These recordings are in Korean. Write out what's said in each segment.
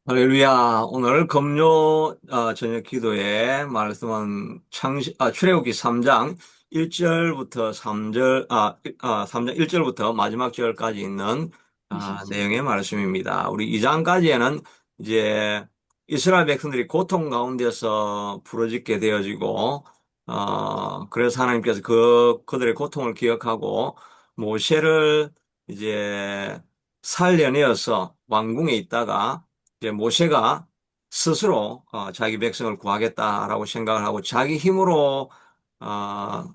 할렐루야. 오늘 금요 저녁 기도의 말씀은 출애굽기 3장 1절부터 3장 1절부터 마지막 절까지 있는 20절. 내용의 말씀입니다. 우리 2장까지에는 이제 이스라엘 백성들이 고통 가운데서 부르짖게 되어지고, 그래서 하나님께서 그들의 고통을 기억하고 모세를 이제 살려내어서 왕궁에 있다가 이제 모세가 스스로 자기 백성을 구하겠다라고 생각을 하고 자기 힘으로 어,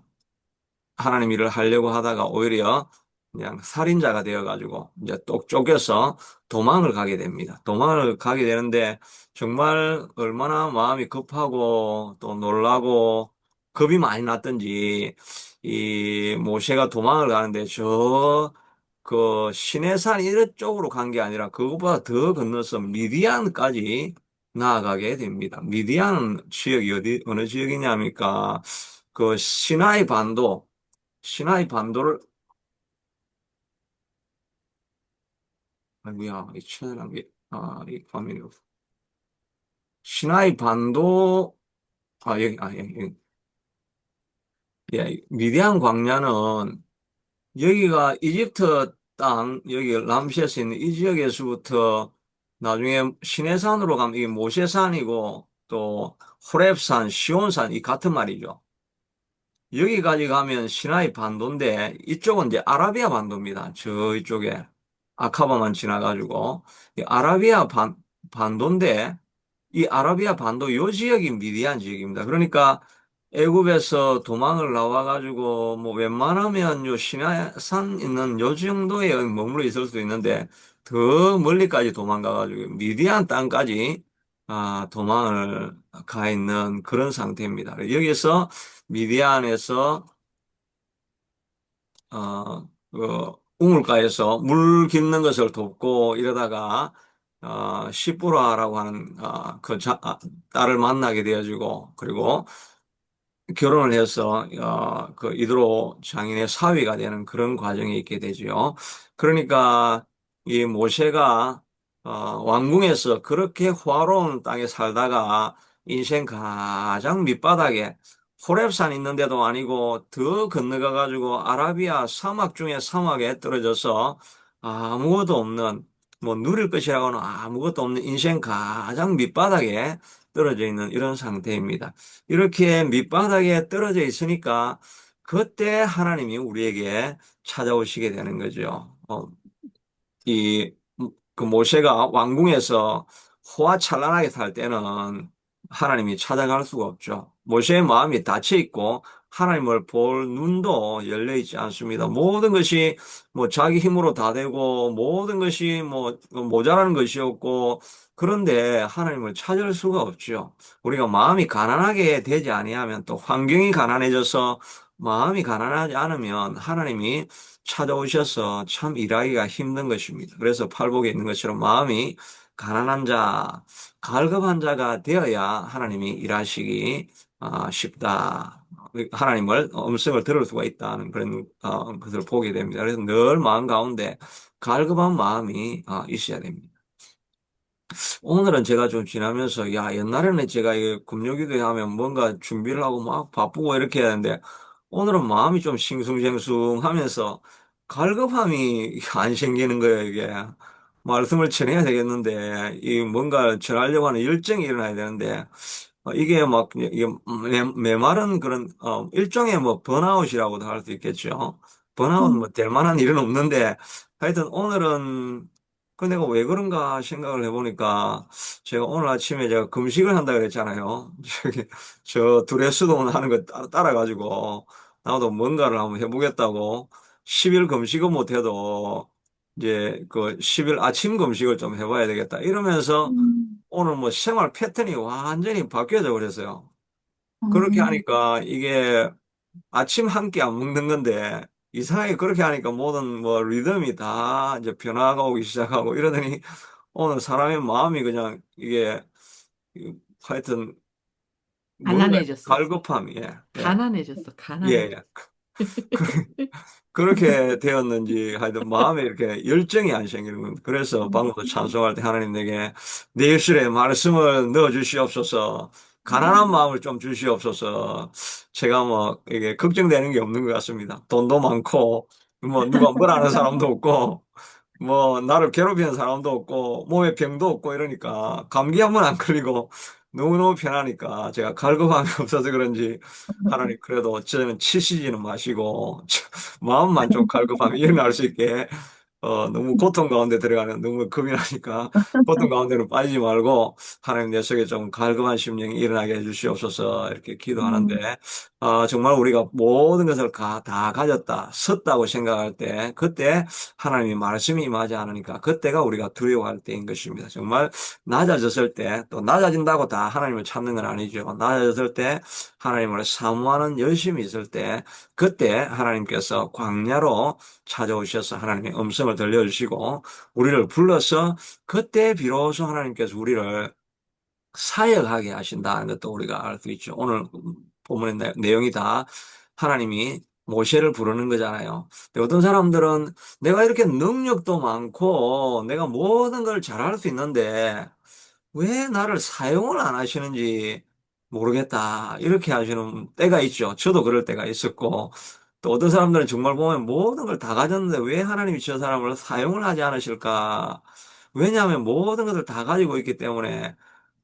하나님 일을 하려고 하다가 오히려 그냥 살인자가 되어가지고 이제 또 쫓겨서 도망을 가게 됩니다. 도망을 가게 되는데 정말 얼마나 마음이 급하고 또 놀라고 겁이 많이 났던지 이 모세가 도망을 가는데 저 그 시내산 이쪽으로 간 게 아니라 그것보다 더 건너서 미디안까지 나아가게 됩니다. 미디안 지역이 어느 지역이냐니까 그 시나이 반도를, 아이고야, 이 천연한 게, 이 화면이 없어. 시나이 반도, 여기. 예, 미디안 광야는 여기가 이집트 땅, 여기 람세스 있는 이 지역에서부터 나중에 시내산으로 가면 이게 모세산이고 또 호렙산, 시온산 이 같은 말이죠. 여기까지 가면 시나이 반도인데 이쪽은 이제 아라비아 반도입니다. 저쪽에 아카바만 지나가지고 이 반도인데 이 아라비아 반도 요 지역이 미디안 지역입니다. 그러니까 애굽에서 도망을 나와가지고 뭐 웬만하면 요 시내산 있는 요 정도에 머물러 있을 수도 있는데 더 멀리까지 도망가가지고 미디안 땅까지 도망을 가 있는 그런 상태입니다. 여기서 미디안에서 우물가에서 물 깃는 것을 돕고 이러다가 시뿌라라고 하는 딸을 만나게 되어지고 그리고 결혼을 해서 그 이드로 장인의 사위가 되는 그런 과정이 있게 되죠. 그러니까 이 모세가 왕궁에서 그렇게 화로운 땅에 살다가 인생 가장 밑바닥에 호렙산 있는데도 아니고 더 건너가 가지고 아라비아 사막 중에 사막에 떨어져서 아무것도 없는 뭐 누릴 것이라고는 아무것도 없는 인생 가장 밑바닥에 떨어져 있는 이런 상태입니다. 이렇게 밑바닥에 떨어져 있으니까 그때 하나님이 우리에게 찾아오시게 되는 거죠. 이, 그 모세가 왕궁에서 호화찬란하게 살 때는 하나님이 찾아갈 수가 없죠. 모세의 마음이 닫혀 있고 하나님을 볼 눈도 열려 있지 않습니다. 모든 것이 뭐 자기 힘으로 다 되고 모든 것이 뭐 모자라는 것이었고 그런데 하나님을 찾을 수가 없죠. 우리가 마음이 가난하게 되지 아니하면 또 환경이 가난해져서 마음이 가난하지 않으면 하나님이 찾아오셔서 참 일하기가 힘든 것입니다. 그래서 팔복에 있는 것처럼 마음이 가난한 자, 갈급한 자가 되어야 하나님이 일하시기 쉽다. 하나님을 음성을 들을 수가 있다는 그런 것을 보게 됩니다. 그래서 늘 마음 가운데 갈급한 마음이 있어야 됩니다. 오늘은 제가 좀 지나면서, 야, 옛날에는 제가 이 금요기도 하면 뭔가 준비를 하고 막 바쁘고 이렇게 하는데, 오늘은 마음이 좀 싱숭생숭 하면서 갈급함이 안 생기는 거예요, 이게. 말씀을 전해야 되겠는데, 이 뭔가 전하려고 하는 열정이 일어나야 되는데, 이게 막, 이게 메마른 그런, 일종의 뭐 번아웃이라고도 할 수 있겠죠. 번아웃 뭐 음, 될 만한 일은 없는데, 하여튼 오늘은 그 내가 왜 그런가 생각을 해보니까 제가 오늘 아침에 제가 금식을 한다 그랬잖아요. 저기 저 두레스돈 하는 거 따라가지고 나도 뭔가를 한번 해보겠다고 10일 금식은 못해도 이제 그 10일 아침 금식을 좀 해봐야 되겠다 이러면서 음, 오늘 뭐 생활 패턴이 완전히 바뀌어져 버렸어요. 그렇게 음, 하니까 이게 아침 한 끼 안 먹는 건데 이상하게 그렇게 하니까 모든 뭐 리듬이 다 이제 변화가 오기 시작하고 이러더니 오늘 사람의 마음이 그냥 이게 하여튼 뭔가 가난해졌어. 갈급함이 예, 예, 가난해졌어. 예, 예. 가난해졌어. 그렇게 되었는지 하여튼 마음에 이렇게 열정이 안 생기는 겁니다. 그래서 방금도 찬송할 때 하나님 내게 내 입술에 말씀을 넣어 주시옵소서. 가난한 마음을 좀 주시옵소서. 제가 뭐 이게 걱정되는 게 없는 것 같습니다. 돈도 많고 뭐 누가 뭘 아는 사람도 없고 뭐 나를 괴롭히는 사람도 없고 몸에 병도 없고 이러니까 감기 한 번 안 걸리고 너무너무 편하니까 제가 갈급함이 없어서 그런지 하나님 그래도 저는 치시지는 마시고 마음만 좀 갈급함이 일어날 수 있게 너무 고통 가운데 들어가는 너무 겁이 나니까 고통 가운데는 빠지지 말고 하나님 내 속에 좀 갈급한 심령이 일어나게 해주시옵소서 이렇게 음, 기도하는데 정말 우리가 모든 것을 다 가졌다 섰다고 생각할 때 그때 하나님이 말씀이 임하지 않으니까 그때가 우리가 두려워할 때인 것입니다. 정말 낮아졌을 때 또 낮아진다고 다 하나님을 찾는 건 아니죠. 낮아졌을 때 하나님을 사모하는 열심이 있을 때 그때 하나님께서 광야로 찾아오셔서 하나님의 음성을 들려주시고 우리를 불러서 그때 비로소 하나님께서 우리를 사역하게 하신다는 것도 우리가 알 수 있죠. 오늘 본문의 내용이 다 하나님이 모세를 부르는 거잖아요. 근데 어떤 사람들은 내가 이렇게 능력도 많고 내가 모든 걸 잘할 수 있는데 왜 나를 사용을 안 하시는지 모르겠다. 이렇게 하시는 때가 있죠. 저도 그럴 때가 있었고, 또 어떤 사람들은 정말 보면 모든 걸 다 가졌는데 왜 하나님이 저 사람을 사용을 하지 않으실까? 왜냐하면 모든 것을 다 가지고 있기 때문에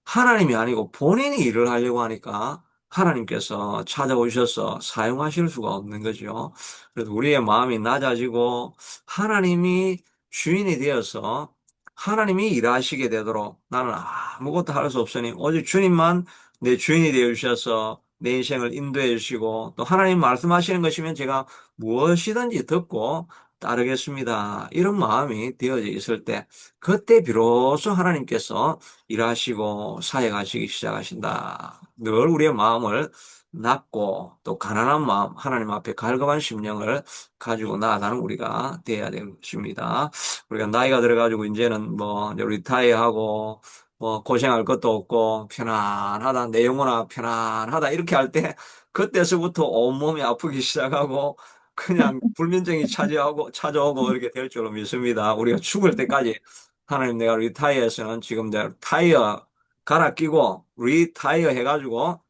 하나님이 아니고 본인이 일을 하려고 하니까 하나님께서 찾아오셔서 사용하실 수가 없는 거죠. 그래서 우리의 마음이 낮아지고 하나님이 주인이 되어서 하나님이 일하시게 되도록 나는 아무것도 할 수 없으니 오직 주님만 내 주인이 되어 주셔서 내 인생을 인도해 주시고 또 하나님 말씀하시는 것이면 제가 무엇이든지 듣고 따르겠습니다. 이런 마음이 되어져 있을 때 그때 비로소 하나님께서 일하시고 사역하시기 시작하신다. 늘 우리의 마음을 낮고 또 가난한 마음, 하나님 앞에 갈급한 심령을 가지고 나아가는 우리가 되어야 되는 것입니다. 우리가 나이가 들어가지고 이제는 뭐 이제 리타이어하고 뭐 고생할 것도 없고 편안하다, 내 영혼아 편안하다 이렇게 할 때 그때서부터 온몸이 아프기 시작하고 그냥 불면증이 찾아오고 이렇게 될 줄로 믿습니다. 우리가 죽을 때까지 하나님 내가 리타이어에서는 지금 내가 타이어 갈아 끼고 리타이어 해가지고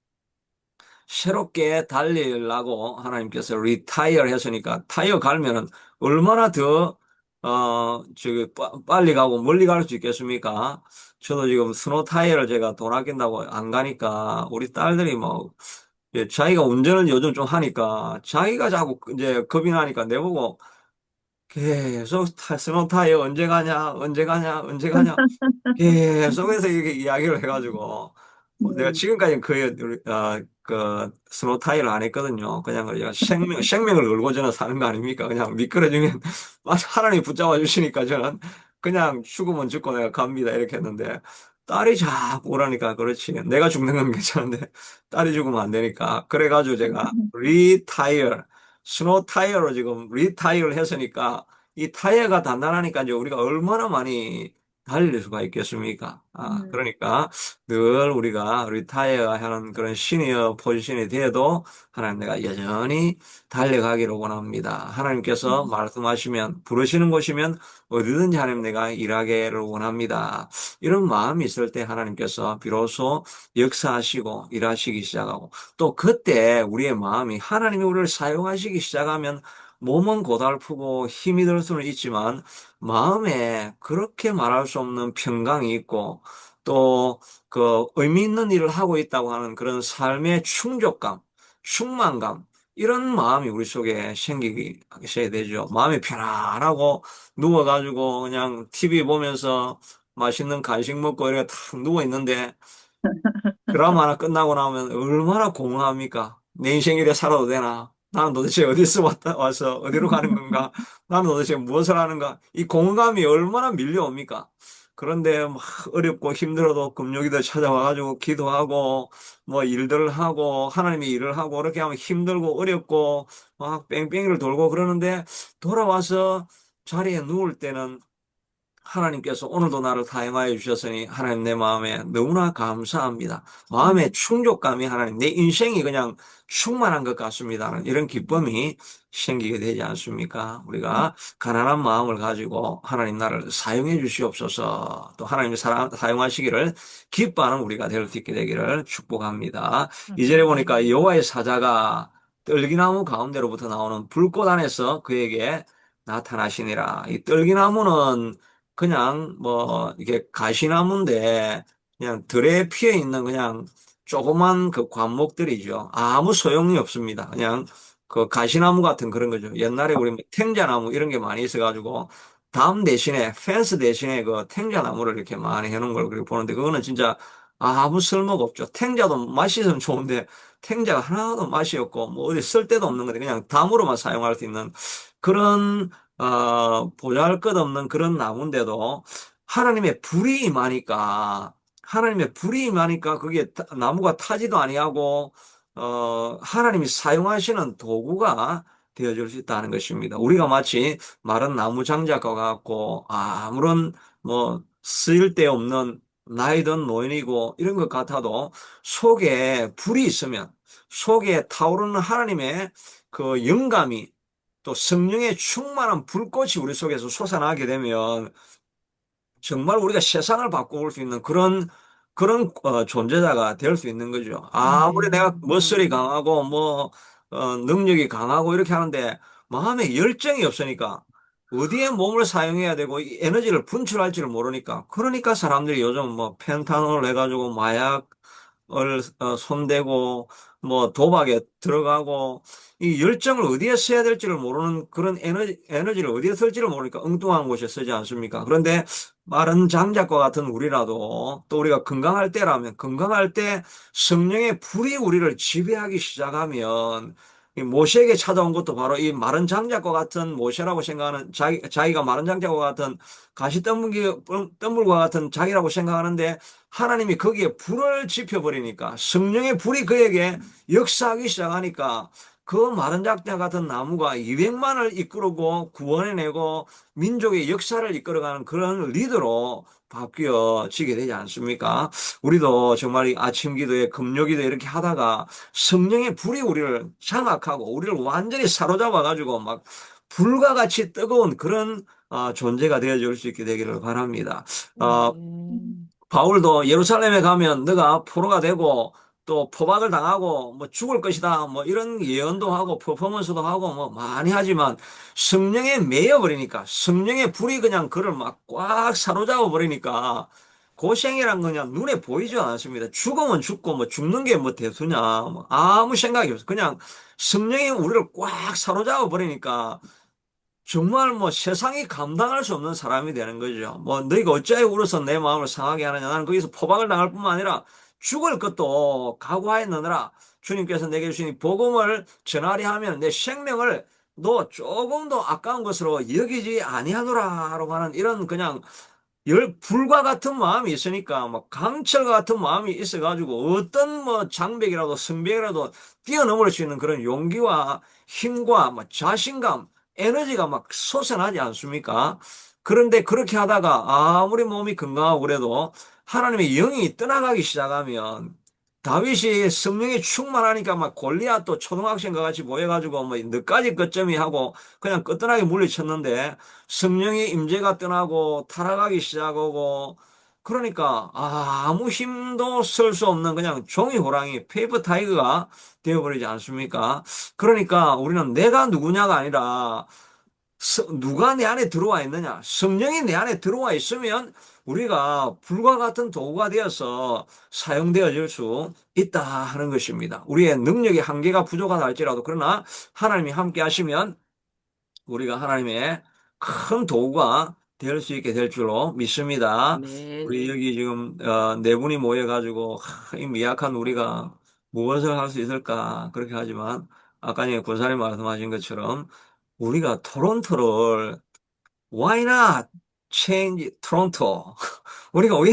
새롭게 달리려고 하나님께서 리타이어 했으니까 타이어 갈면은 얼마나 더 저기 빨리 가고 멀리 갈 수 있겠습니까? 저도 지금 스노 타이어를 제가 돈 아낀다고 안 가니까 우리 딸들이 뭐 예, 자기가 운전을 요즘 좀 하니까 자기가 자꾸 이제 겁이 나니까 내보고 계속 스노 타이어 언제 가냐 언제 가냐 언제 가냐 계속해서 이렇게 이야기를 해가지고 내가 음, 지금까지 그 스노우 타이를 안 했거든요. 그냥 그냥 생명을 걸고 저는 사는 거 아닙니까? 그냥 미끄러지면 하나님 붙잡아 주시니까 저는 그냥 죽으면 죽고 내가 갑니다 이렇게 했는데 딸이 자꾸 오라니까 그렇지. 내가 죽는 건 괜찮은데 딸이 죽으면 안 되니까 그래가지고 제가 리타이어 스노우 타이어로 지금 리타이어를 했으니까 이 타이어가 단단하니까 이제 우리가 얼마나 많이 달릴 수가 있겠습니까? 음, 그러니까 늘 우리가 리타이어 하는 그런 시니어 포지션이 돼도 하나님 내가 여전히 달려가기를 원합니다. 하나님께서 말씀하시면 부르시는 곳이면 어디든지 하나님 내가 일하기를 원합니다. 이런 마음이 있을 때 하나님께서 비로소 역사하시고 일하시기 시작하고 또 그때 우리의 마음이 하나님이 우리를 사용하시기 시작하면 몸은 고달프고 힘이 들 수는 있지만 마음에 그렇게 말할 수 없는 평강이 있고 또 그 의미 있는 일을 하고 있다고 하는 그런 삶의 충족감, 충만감 이런 마음이 우리 속에 생기게 하셔야 되죠. 마음이 편안하고 누워가지고 그냥 TV 보면서 맛있는 간식 먹고 이렇게 탁 누워 있는데 드라마 하나 끝나고 나면 얼마나 공허합니까? 내 인생 이래 살아도 되나? 나는 도대체 어디서 와서 어디로 가는 건가? 나는 도대체 무엇을 하는가? 이 공허감이 얼마나 밀려옵니까? 그런데 막 어렵고 힘들어도 금요기도 찾아와가지고 기도하고 뭐 일들을 하고 하나님의 일을 하고 이렇게 하면 힘들고 어렵고 막 뺑뺑이를 돌고 그러는데 돌아와서 자리에 누울 때는 하나님께서 오늘도 나를 사용하여 주셨으니 하나님 내 마음에 너무나 감사합니다. 마음의 충족감이 하나님 내 인생이 그냥 충만한 것 같습니다는 이런 기쁨이 생기게 되지 않습니까? 우리가 가난한 마음을 가지고 하나님 나를 사용해 주시옵소서 또 하나님이 사용하시기를 기뻐하는 우리가 될 수 있게 되기를 축복합니다. 이절에 보니까 아멘. 여호와의 사자가 떨기나무 가운데로부터 나오는 불꽃 안에서 그에게 나타나시니라. 이 떨기나무는 그냥 뭐 이게 가시나무인데 그냥 들에 피어 있는 그냥 조그만 그 관목들이죠. 아무 소용이 없습니다. 그냥 그 가시나무 같은 그런 거죠. 옛날에 우리 뭐 탱자나무 이런 게 많이 있어가지고 담 대신에 펜스 대신에 그 탱자나무를 이렇게 많이 해놓은 걸 그렇게 보는데 그거는 진짜 아무 쓸모가 없죠. 탱자도 맛이 있으면 좋은데 탱자가 하나도 맛이 없고 뭐 어디 쓸 데도 없는 건데 그냥 담으로만 사용할 수 있는 그런 보잘것없는 그런 나무인데도 하나님의 불이 임하니까 그게 나무가 타지도 아니하고 하나님이 사용하시는 도구가 되어줄 수 있다는 것입니다. 우리가 마치 마른 나무 장작과 같고 아무런 뭐 쓰일 데 없는 나이든 노인이고 이런 것 같아도 속에 불이 있으면 속에 타오르는 하나님의 그 영감이 또 성령의 충만한 불꽃이 우리 속에서 솟아나게 되면 정말 우리가 세상을 바꿔볼 수 있는 그런 존재자가 될 수 있는 거죠. 아무리 내가 아멘. 머슬이 강하고 뭐 능력이 강하고 이렇게 하는데 마음에 열정이 없으니까 어디에 몸을 사용해야 되고 이 에너지를 분출할지를 모르니까 그러니까 사람들이 요즘 뭐 펜타놀 해가지고 마약을 손대고 뭐 도박에 들어가고 이 열정을 어디에 써야 될지를 모르는 그런 에너지를 어디에 쓸지를 모르니까 엉뚱한 곳에 쓰지 않습니까? 그런데 마른 장작과 같은 우리라도 또 우리가 건강할 때라면 건강할 때 성령의 불이 우리를 지배하기 시작하면 이 모세에게 찾아온 것도 바로 이 마른 장작과 같은 모세라고 생각하는 자기가 마른 장작과 같은 가시덤불과 같은 자기라고 생각하는데 하나님이 거기에 불을 지펴버리니까 성령의 불이 그에게 역사하기 시작하니까 그 마른 장작 같은 나무가 200만을 이끌고 구원해내고 민족의 역사를 이끌어가는 그런 리더로 바뀌어지게 되지 않습니까? 우리도 정말 이 아침 기도에 금요 기도 이렇게 하다가 성령의 불이 우리를 장악하고 우리를 완전히 사로잡아 가지고 막 불과 같이 뜨거운 그런 존재가 되어줄 수 있게 되기를 바랍니다. 어, 아멘. 바울도 예루살렘에 가면 너가 포로가 되고 또 포박을 당하고 뭐 죽을 것이다 뭐 이런 예언도 하고 퍼포먼스도 하고 뭐 많이 하지만 성령에 매여 버리니까 성령의 불이 그냥 그를 막 꽉 사로잡아 버리니까 고생이란 그냥 눈에 보이지 않았습니다. 죽으면 죽고 뭐 죽는 게 뭐 대수냐 뭐 아무 생각이 없어. 그냥 성령이 우리를 꽉 사로잡아 버리니까 정말 뭐 세상이 감당할 수 없는 사람이 되는 거죠. 뭐 너희가 어찌하여 울어서 내 마음을 상하게 하느냐. 나는 거기서 포박을 당할 뿐만 아니라 죽을 것도 각오하였느니라. 주님께서 내게 주신 복음을 전하리 하면 내 생명을 너 조금도 아까운 것으로 여기지 아니하노라라고 하는 이런 그냥 불과 같은 마음이 있으니까 막 강철과 같은 마음이 있어가지고 어떤 뭐 장벽이라도 성벽이라도 뛰어넘을 수 있는 그런 용기와 힘과 뭐 자신감, 에너지가 막 솟아나지 않습니까? 그런데 그렇게 하다가 아무리 몸이 건강하고 그래도 하나님의 영이 떠나가기 시작하면 다윗이 성령이 충만하니까 막 골리앗도 초등학생과 같이 보여가지고 뭐 늦까지 끝점이 하고 그냥 끄트나게 물리쳤는데 성령의 임재가 떠나고 타락하기 시작하고 그러니까 아무 힘도 쓸 수 없는 그냥 종이 호랑이 페이퍼 타이거가 되어버리지 않습니까? 그러니까 우리는 내가 누구냐가 아니라 누가 내 안에 들어와 있느냐? 성령이 내 안에 들어와 있으면 우리가 불과 같은 도구가 되어서 사용되어질 수 있다 하는 것입니다. 우리의 능력의 한계가 부족하다 할지라도 그러나 하나님이 함께 하시면 우리가 하나님의 큰 도구가 될 수 있게 될 줄로 믿습니다. 우리 아멘. 여기 지금 네 분이 모여가지고 이 미약한 우리가 무엇을 할 수 있을까 그렇게 하지만 아까 전에 권사님 말씀하신 것처럼 우리가 토론토를 Why not change Toronto? 우리가 왜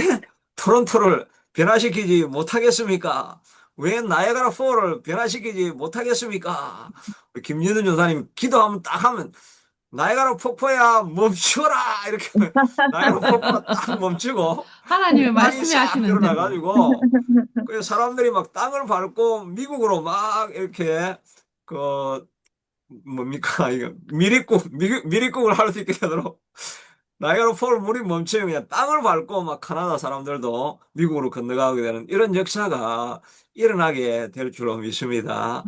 토론토를 변화시키지 못하겠습니까? 왜 나이아가라 폴을 변화시키지 못하겠습니까? 김유든 전사님 기도하면 딱 하면 나이가라 폭포야 멈추어라 이렇게 나이가라 폭포가 딱 멈추고 하나님의 땅이 말씀이 싹 하시는 대로. 드러나가지고 그 사람들이 막 땅을 밟고 미국으로 막 이렇게 그 뭡니까 이거 미립국을 할 수 있게 되도록 나이아가라 폴 물이 멈추면 그냥 땅을 밟고 막 카나다 사람들도 미국으로 건너가게 되는 이런 역사가 일어나게 될 줄로 믿습니다.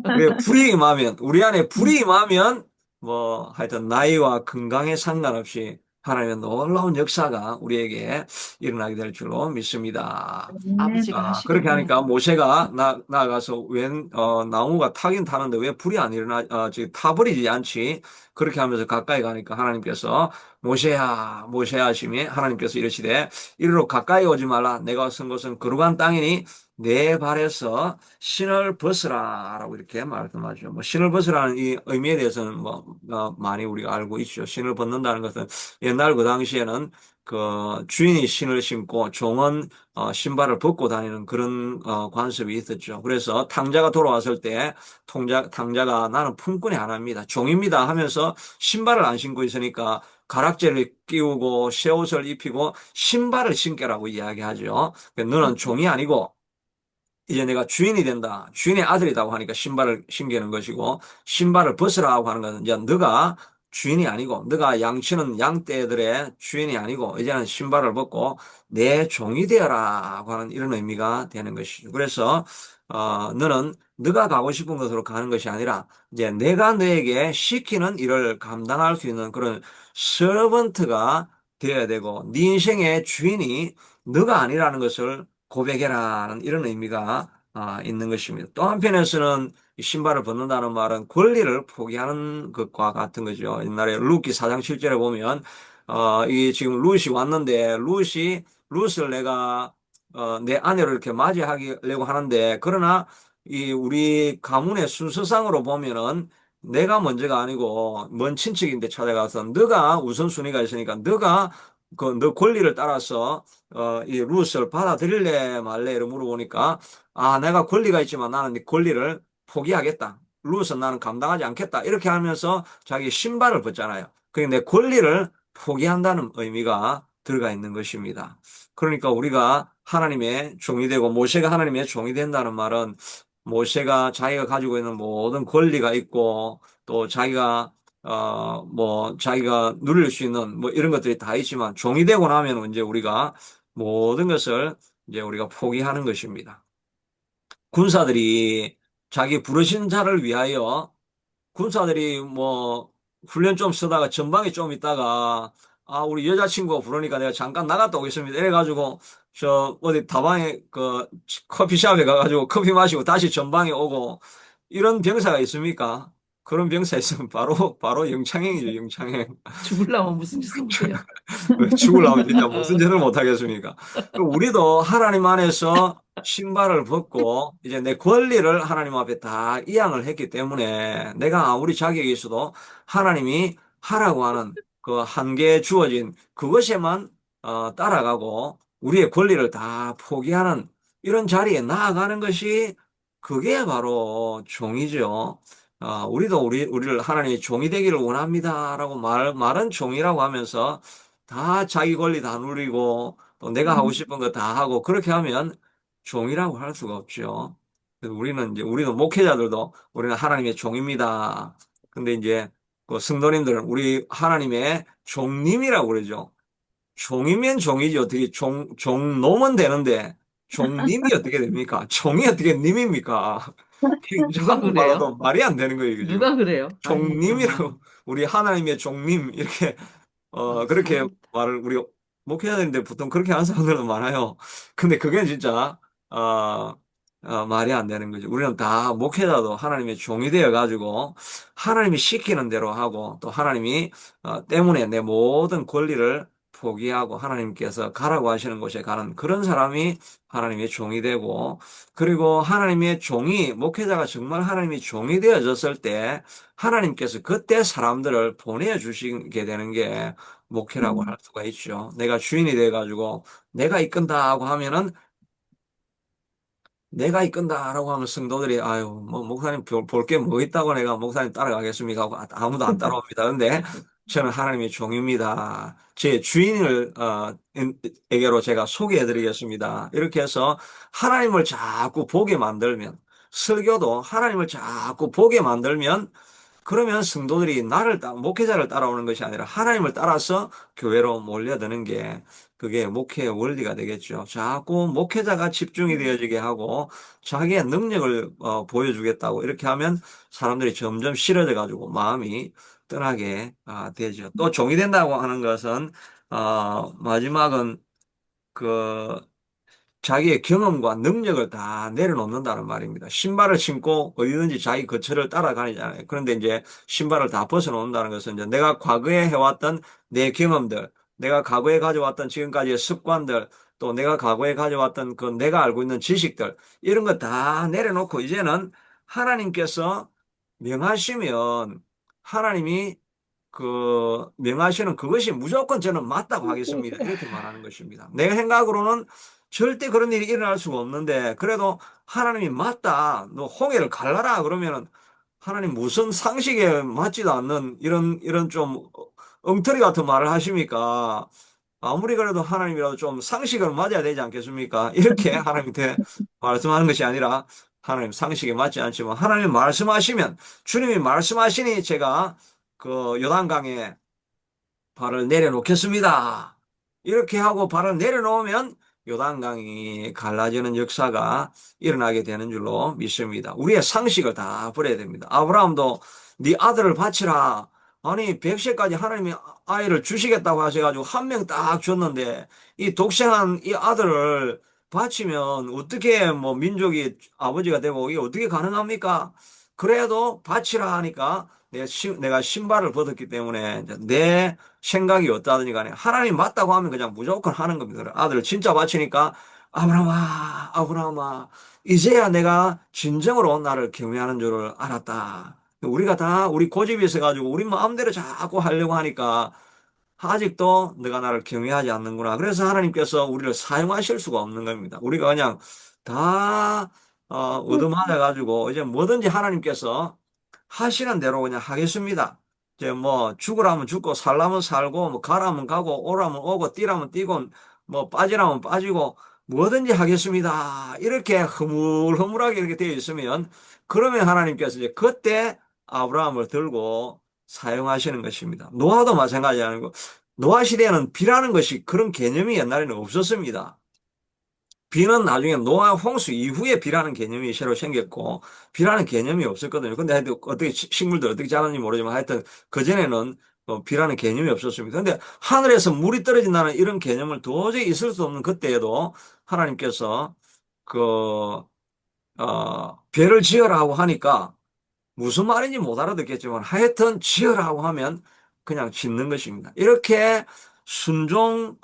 우리 불이 임하면, 우리 안에 불이 임하면, 뭐, 하여튼, 나이와 건강에 상관없이 하나님의 놀라운 역사가 우리에게 일어나게 될 줄로 믿습니다. 네. 아버지가 그렇게 하시겠네요. 하니까 모세가 나가서 나무가 타긴 타는데 왜 불이 안 지금 타버리지 않지? 그렇게 하면서 가까이 가니까 하나님께서 모세야, 모세야 하심이 하나님께서 이르시되 이리로 가까이 오지 말라. 내가 쓴 것은 거룩한 땅이니 내 발에서 신을 벗으라라고 이렇게 말씀하죠. 뭐 신을 벗으라는 이 의미에 대해서는 뭐 많이 우리가 알고 있죠. 신을 벗는다는 것은 옛날 그 당시에는 그 주인이 신을 신고 종은 신발을 벗고 다니는 그런 관습이 있었죠. 그래서 탕자가 돌아왔을 때 탕자가 나는 품꾼이 하나입니다. 종입니다 하면서 신발을 안 신고 있으니까 가락지를 끼우고 새 옷을 입히고 신발을 신게라고 이야기하죠. 너는 종이 아니고 이제 내가 주인이 된다. 주인의 아들이라고 하니까 신발을 신기는 것이고, 신발을 벗으라고 하는 것은 이제 너가 주인이 아니고, 너가 양치는 양떼들의 주인이 아니고, 이제는 신발을 벗고 내 종이 되어라고 하는 이런 의미가 되는 것이죠. 그래서, 너는 너가 가고 싶은 곳으로 가는 것이 아니라, 이제 내가 너에게 시키는 일을 감당할 수 있는 그런 서번트가 되어야 되고, 네 인생의 주인이 너가 아니라는 것을 고백해라는 이런 의미가 있는 것입니다. 또 한편에서는 이 신발을 벗는다는 말은 권리를 포기하는 것과 같은 거죠. 옛날에 루키 4장 7절에 보면 이 지금 룻이 왔는데 룻을 내가 내 아내로 이렇게 맞이하려고 하는데 그러나 이 우리 가문의 순서상으로 보면은 내가 먼저가 아니고 먼 친척인데 찾아가서 너가 우선순위가 있으니까 너가 그 너 권리를 따라서 이 룻을 받아들일래 말래 이렇게 물어보니까 내가 권리가 있지만 나는 네 권리를 포기하겠다. 룻은 나는 감당하지 않겠다. 이렇게 하면서 자기 신발을 벗잖아요. 그게 내 권리를 포기한다는 의미가 들어가 있는 것입니다. 그러니까 우리가 하나님의 종이 되고 모세가 하나님의 종이 된다는 말은 모세가 자기가 가지고 있는 모든 권리가 있고 또 자기가 누릴 수 있는 뭐 이런 것들이 다 있지만 종이 되고 나면 이제 우리가 모든 것을 이제 우리가 포기하는 것입니다. 군사들이 자기 부르신 자를 위하여 군사들이 뭐 훈련 좀 쓰다가 전방에 좀 있다가 우리 여자친구가 부르니까 내가 잠깐 나갔다 오겠습니다. 이래가지고 저 어디 다방에 그 커피숍에 가가지고 커피 마시고 다시 전방에 오고 이런 병사가 있습니까? 그런 병사 있으면 바로 영창행이죠, 영창행. 죽을라면 무슨 짓을 못해요. 죽으려면 진짜 무슨 죄를 못하겠습니까? 우리도 하나님 안에서 신발을 벗고 이제 내 권리를 하나님 앞에 다 이양을 했기 때문에 내가 아무리 자격이 있어도 하나님이 하라고 하는 그 한계에 주어진 그것에만 따라가고 우리의 권리를 다 포기하는 이런 자리에 나아가는 것이 그게 바로 종이죠. 우리도 우리를 하나님의 종이 되기를 원합니다라고 말은 종이라고 하면서 다 자기 권리 다 누리고 또 내가 하고 싶은 거 다 하고 그렇게 하면 종이라고 할 수가 없죠. 그래서 우리도 목회자들도 우리는 하나님의 종입니다. 근데 이제 그 성도님들은 우리 하나님의 종님이라고 그러죠. 종이면 종이지 어떻게 종놈은 되는데 종님이 어떻게 됩니까? 종이 어떻게 님입니까? 누가 한국 그래요? 말로도 말이 안 되는 거예요, 그죠? 누가 그래요? 아니죠. 종님이라고 우리 하나님의 종님 이렇게 그렇게 참. 말을 우리 목회해야 되는데 보통 그렇게 하는 사람들은 많아요. 근데 그게 진짜 말이 안 되는 거죠. 우리는 다 목회자도 하나님의 종이 되어 가지고 하나님이 시키는 대로 하고 또 하나님이 때문에 내 모든 권리를 포기하고 하나님께서 가라고 하시는 곳에 가는 그런 사람이 하나님의 종이 되고 그리고 하나님의 종이 목회자가 정말 하나님의 종이 되어졌을 때 하나님께서 그때 사람들을 보내주시게 되는 게 목회라고 할 수가 있죠. 내가 주인이 돼가지고 내가 이끈다 하고 하면은 내가 이끈다라고 하면 성도들이 아유 뭐 목사님 볼 게 뭐 있다고 내가 목사님 따라가겠습니까 하고 아무도 안 따라옵니다. 근데 저는 하나님의 종입니다. 제 주인을 에게로 제가 소개해 드리겠습니다. 이렇게 해서 하나님을 자꾸 보게 만들면 설교도 하나님을 자꾸 보게 만들면 그러면 성도들이 목회자를 따라오는 것이 아니라 하나님을 따라서 교회로 몰려드는 게 그게 목회의 원리가 되겠죠. 자꾸 목회자가 집중이 되어지게 하고 자기의 능력을 보여주겠다고 이렇게 하면 사람들이 점점 싫어져 가지고 마음이 떠나게 되죠. 또 종이 된다고 하는 것은 마지막은 그 자기의 경험과 능력을 다 내려놓는다는 말입니다. 신발을 신고 어디든지 자기 거처를 따라다니잖아요. 그런데 이제 신발을 다 벗어놓는다는 것은 이제 내가 과거에 해왔던 내 경험들, 내가 과거에 가져왔던 지금까지의 습관들, 또 내가 과거에 가져왔던 그 내가 알고 있는 지식들, 이런 거 다 내려놓고 이제는 하나님께서 명하시면 하나님이 명하시는 그것이 무조건 저는 맞다고 하겠습니다. 이렇게 말하는 것입니다. 내 생각으로는 절대 그런 일이 일어날 수가 없는데, 그래도 하나님이 맞다, 너 홍해를 갈라라, 그러면은 하나님 무슨 상식에 맞지도 않는 이런 좀 엉터리 같은 말을 하십니까? 아무리 그래도 하나님이라도 좀 상식을 맞아야 되지 않겠습니까? 이렇게 하나님한테 말씀하는 것이 아니라 하나님 상식에 맞지 않지만 하나님 말씀하시면 주님이 말씀하시니 제가 그 요단강에 발을 내려놓겠습니다. 이렇게 하고 발을 내려놓으면 요단강이 갈라지는 역사가 일어나게 되는 줄로 믿습니다. 우리의 상식을 다 버려야 됩니다. 아브라함도 네 아들을 바치라. 아니 100세까지 하나님이 아이를 주시겠다고 하셔가지고 한 명 딱 줬는데 이 독생한 이 아들을 바치면 어떻게 뭐 민족이 아버지가 되고 이게 어떻게 가능합니까? 그래도 바치라 하니까 내가 신발을 벗었기 때문에 이제 내 생각이 어떠하든지 간에 하나님 맞다고 하면 그냥 무조건 하는 겁니다. 아들을 진짜 바치니까 아브라함아, 아브라함아, 이제야 내가 진정으로 나를 경외하는 줄을 알았다. 우리가 다 우리 고집이 있어가지고 우리 마음대로 자꾸 하려고 하니까 아직도 내가 나를 경외하지 않는구나. 그래서 하나님께서 우리를 사용하실 수가 없는 겁니다. 우리가 그냥 다 얻어맞아가지고 이제 뭐든지 하나님께서 하시는 대로 그냥 하겠습니다. 이제 뭐 죽으라면 죽고 살라면 살고 뭐 가라면 가고 오라면 오고 뛰라면 뛰고 뭐 빠지라면 빠지고 뭐든지 하겠습니다. 이렇게 흐물흐물하게 이렇게 되어 있으면 그러면 하나님께서 이제 그때 아브라함을 들고 사용하시는 것입니다. 노아도 마찬가지 아니고 노아 시대에는 비라는 것이 그런 개념이 옛날에는 없었습니다. 비는 나중에 노아 홍수 이후에 비라는 개념이 새로 생겼고 비라는 개념이 없었거든요. 근데 하여튼 어떻게 식물들 어떻게 자랐는지 모르지만 하여튼 그전에는 비라는 개념이 없었습니다. 근데 하늘에서 물이 떨어진다는 이런 개념을 도저히 있을 수 없는 그때에도 하나님께서 그 배를 지으라고 하니까 무슨 말인지 못 알아듣겠지만 하여튼 지으라고 하면 그냥 짓는 것입니다. 이렇게 순종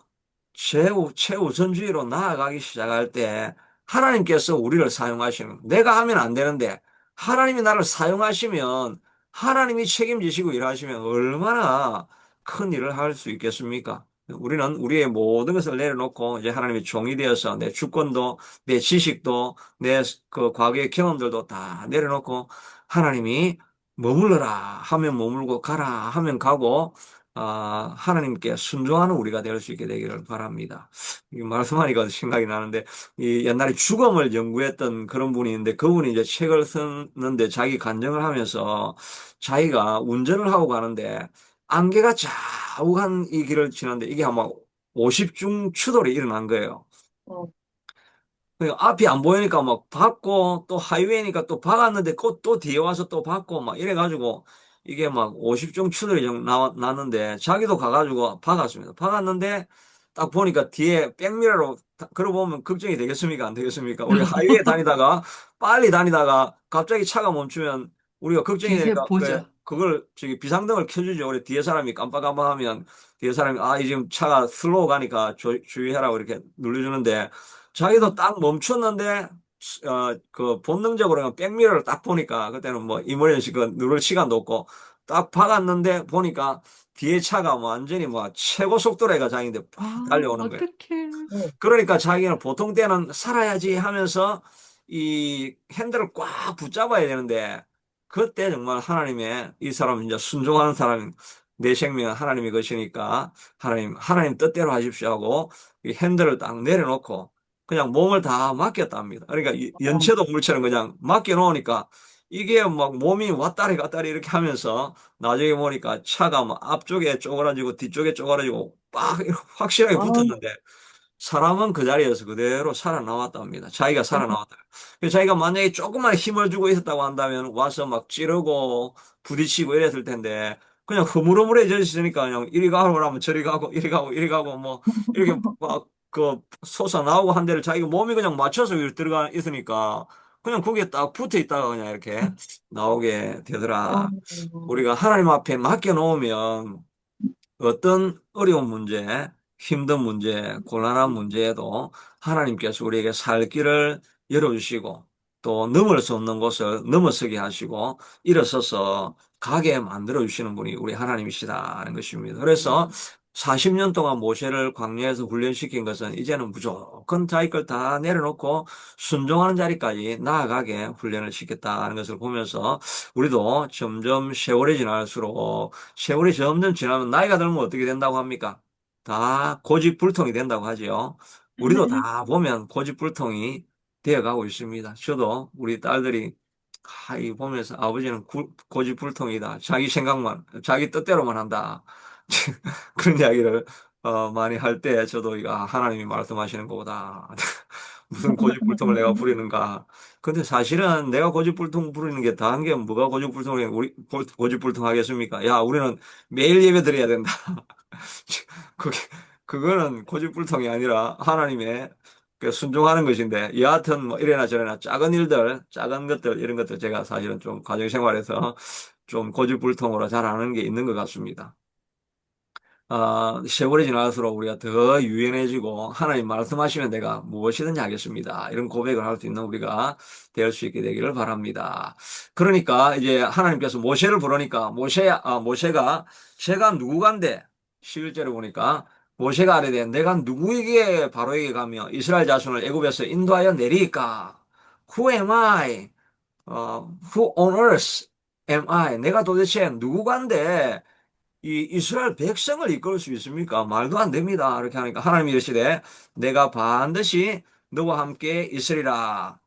최우선주의로 나아가기 시작할 때 하나님께서 우리를 사용하시는 내가 하면 안 되는데 하나님이 나를 사용하시면 하나님이 책임지시고 일하시면 얼마나 큰 일을 할 수 있겠습니까? 우리는 우리의 모든 것을 내려놓고 이제 하나님의 종이 되어서 내 주권도 내 지식도 내 그 과거의 경험들도 다 내려놓고 하나님이 머물러라 하면 머물고 가라 하면 가고 하나님께 순종하는 우리가 될 수 있게 되기를 바랍니다. 이 말씀하니까 생각이 나는데, 이 옛날에 죽음을 연구했던 그런 분이 있는데, 그분이 이제 책을 썼는데 자기 간증을 하면서 자기가 운전을 하고 가는데, 안개가 자욱한 이 길을 지나는데, 이게 아마 50중 추돌이 일어난 거예요. 어, 그 앞이 안 보이니까 막 박고 또 하이웨이니까 또 박았는데 또 뒤에 와서 또 박고 막 이래가지고 이게 막 50종 추들이 났는데 자기도 가가지고 박았습니다. 박았는데 딱 보니까 뒤에 백미러로 걸어보면 걱정이 되겠습니까? 안 되겠습니까? 우리가 하이웨이 다니다가 빨리 다니다가 갑자기 차가 멈추면 우리가 걱정이 뒤새 되니까 보죠. 그걸 저기 비상등을 켜주죠. 우리 뒤에 사람이 깜빡깜빡하면 뒤에 사람이 이 지금 차가 슬로우 가니까 주의해라고 이렇게 눌러주는데 자기도 딱 멈췄는데 그 본능적으로 그냥 백미러를 딱 보니까 그때는 뭐 이머전시 그 누를 시간도 없고 딱 박았는데 보니까 뒤에 차가 뭐 완전히 뭐 최고 속도로 해가 자기인데 팍 아, 달려오는 거예요. 어떡해. 그러니까 자기는 보통 때는 살아야지 하면서 이 핸들을 꽉 붙잡아야 되는데, 그때 정말 하나님의 이 사람은 이제 순종하는 사람, 내 생명은 하나님의 것이니까 하나님 뜻대로 하십시오 하고 이 핸들을 딱 내려놓고 그냥 몸을 다 맡겼답니다. 그러니까 연체동물처럼 그냥 맡겨놓으니까 이게 막 몸이 왔다리 갔다리 이렇게 하면서 나중에 보니까 차가 막 앞쪽에 쪼그라지고 뒤쪽에 쪼그라지고 빡 이렇게 확실하게 아, 붙었는데 사람은 그 자리에서 그대로 살아나왔답니다. 자기가 살아나왔다. 그래서 자기가 만약에 조금만 힘을 주고 있었다고 한다면 와서 막 찌르고 부딪히고 이랬을 텐데 그냥 흐물흐물해져 있으니까 그냥 이리 가고 하면 저리 가고 이리 가고 이리 가고 뭐 이렇게 막 그 솟아나오고 한 데를 자기가 몸이 그냥 맞춰서 들어가 있으니까 그냥 거기에 딱 붙어 있다가 그냥 이렇게 나오게 어, 되더라. 우리가 하나님 앞에 맡겨 놓으면 어떤 어려운 문제, 힘든 문제, 곤란한 문제에도 하나님께서 우리에게 살 길을 열어주시고 또 넘을 수 없는 곳을 넘어서게 하시고 일어서서 가게 만들어 주시는 분이 우리 하나님이시다는 것입니다. 그래서 40년 동안 모세를 광야에서 훈련시킨 것은 이제는 무조건 자기 걸 다 내려놓고 순종하는 자리까지 나아가게 훈련을 시켰다는 것을 보면서 우리도 점점 세월이 지날수록 세월이 점점 지나면 나이가 들면 어떻게 된다고 합니까? 다 고집불통이 된다고 하지요. 우리도 다 보면 고집불통이 되어가고 있습니다. 저도 우리 딸들이 이 보면서 아버지는 고집불통이다. 자기 생각만, 자기 뜻대로만 한다. 그런 이야기를 많이 할 때 저도 하나님이 말씀하시는 거보다 무슨 고집불통을 내가 부리는가. 근데 사실은 내가 고집불통 부리는 게 다한 게 뭐가 고집불통이 우리 고집불통 하겠습니까? 야, 우리는 매일 예배 드려야 된다. 그게 그거는 고집불통이 아니라 하나님의 그 순종하는 것인데 여하튼 뭐 이래나 저래나 작은 일들, 작은 것들 이런 것들 제가 사실은 좀 가정생활에서 좀 고집불통으로 잘하는 게 있는 것 같습니다. 세월이 지날수록 우리가 더 유연해지고 하나님 말씀하시면 내가 무엇이든지 하겠습니다. 이런 고백을 할 수 있는 우리가 될 수 있게 되기를 바랍니다. 그러니까 이제 하나님께서 모세를 부르니까 모세가 제가 누구간데 11절에 보니까 모세가 아뢰되 내가 누구에게 바로에게 가며 이스라엘 자손을 애굽에서 인도하여 내리까? Who am I? Who on earth am I? 내가 도대체 누구간데 이 이스라엘 백성을 이끌 수 있습니까? 말도 안 됩니다. 이렇게 하니까 하나님이 이르시되 내가 반드시 너와 함께 있으리라.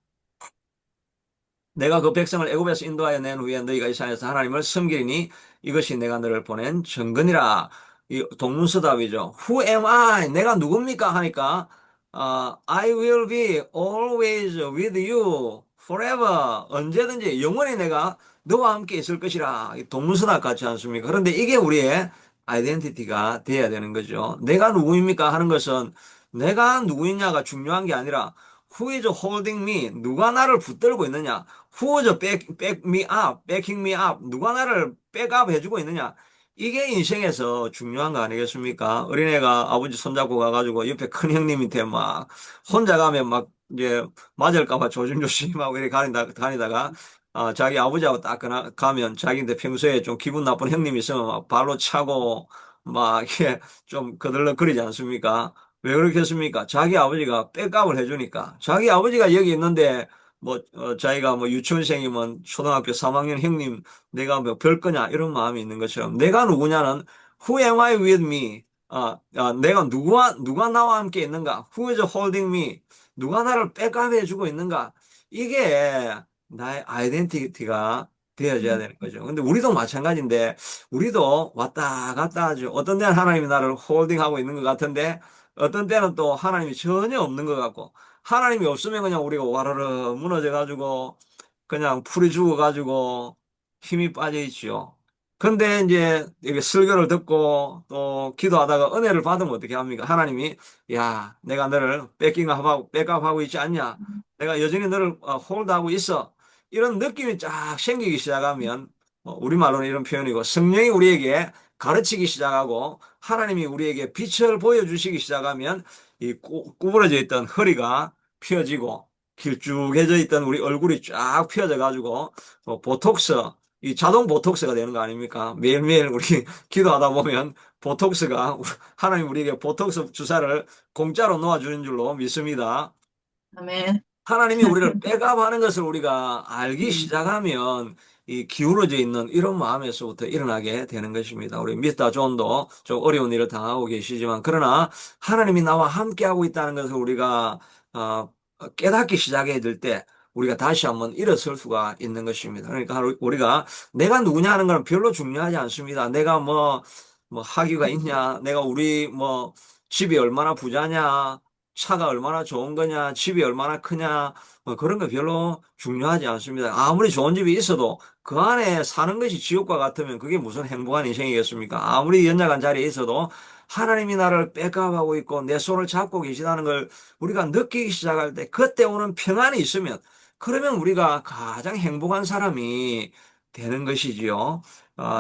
내가 그 백성을 애굽에서 인도하여 낸 후에 너희가 이 산에서 하나님을 섬기리니 이것이 내가 너를 보낸 증거니라. 이 동문서답이죠. Who am I? 내가 누굽니까? 하니까 I will be always with you forever. 언제든지 영원히 내가 너와 함께 있을 것이라. 이 동문서답 같지 않습니까? 그런데 이게 우리의 아이덴티티가 돼야 되는 거죠. 내가 누구입니까? 하는 것은 내가 누구이냐가 중요한 게 아니라 Who is holding me? 누가 나를 붙들고 있느냐? Who is back me up? backing me up? 누가 나를 백업 해주고 있느냐? 이게 인생에서 중요한 거 아니겠습니까? 어린애가 아버지 손잡고 가가지고 옆에 큰 형님한테 막 혼자 가면 막 이제 맞을까 봐 조심조심하고 이렇게 다니다가 자기 아버지하고 딱 가면 자기인데 평소에 좀 기분 나쁜 형님이 있으면 막 발로 차고 막 이렇게 좀 거들렁거리지 않습니까? 왜 그렇겠습니까? 자기 아버지가 백업을 해주니까. 자기 아버지가 여기 있는데, 뭐, 자기가 뭐 유치원생이면 초등학교 3학년 형님, 내가 뭐 별 거냐, 이런 마음이 있는 것처럼, 내가 누구냐는, Who am I with me? 내가 누가 나와 함께 있는가? Who is holding me? 누가 나를 백업해주고 있는가? 이게 나의 아이덴티티가 되어져야 되는 거죠. 근데 우리도 마찬가지인데, 우리도 왔다 갔다 하죠. 어떤 데는 하나님이 나를 홀딩하고 있는 것 같은데, 어떤 때는 또 하나님이 전혀 없는 것 같고, 하나님이 없으면 그냥 우리가 와르르 무너져가지고, 그냥 풀이 죽어가지고 힘이 빠져 있지요. 근데 이제 이게 설교를 듣고 또 기도하다가 은혜를 받으면 어떻게 합니까? 하나님이, 야, 내가 너를 백업하고 있지 않냐? 내가 여전히 너를 홀드하고 있어. 이런 느낌이 쫙 생기기 시작하면, 우리말로는 이런 표현이고, 성령이 우리에게 가르치기 시작하고, 하나님이 우리에게 빛을 보여주시기 시작하면, 이 구부러져 있던 허리가 펴지고, 길쭉해져 있던 우리 얼굴이 쫙 펴져 가지고 보톡스 이 자동 보톡스가 되는 거 아닙니까? 매일매일 우리 기도하다 보면 보톡스가 하나님 우리에게 보톡스 주사를 공짜로 놓아주는 줄로 믿습니다. 아멘. 하나님이 우리를 백업하는 것을 우리가 알기 음, 시작하면 이 기울어져 있는 이런 마음에서부터 일어나게 되는 것입니다. 우리 미스터 존도 좀 어려운 일을 당하고 계시지만 그러나 하나님이 나와 함께하고 있다는 것을 우리가 어, 깨닫기 시작해 될 때 우리가 다시 한번 일어설 수가 있는 것입니다. 그러니까 우리가 내가 누구냐 하는 건 별로 중요하지 않습니다. 내가 뭐 학위가 있냐, 내가 우리 뭐 집이 얼마나 부자냐, 차가 얼마나 좋은 거냐, 집이 얼마나 크냐, 뭐 그런 거 별로 중요하지 않습니다. 아무리 좋은 집이 있어도 그 안에 사는 것이 지옥과 같으면 그게 무슨 행복한 인생이겠습니까? 아무리 연약한 자리에 있어도 하나님이 나를 백업하고 있고 내 손을 잡고 계시다는 걸 우리가 느끼기 시작할 때 그때 오는 평안이 있으면 그러면 우리가 가장 행복한 사람이 되는 것이지요.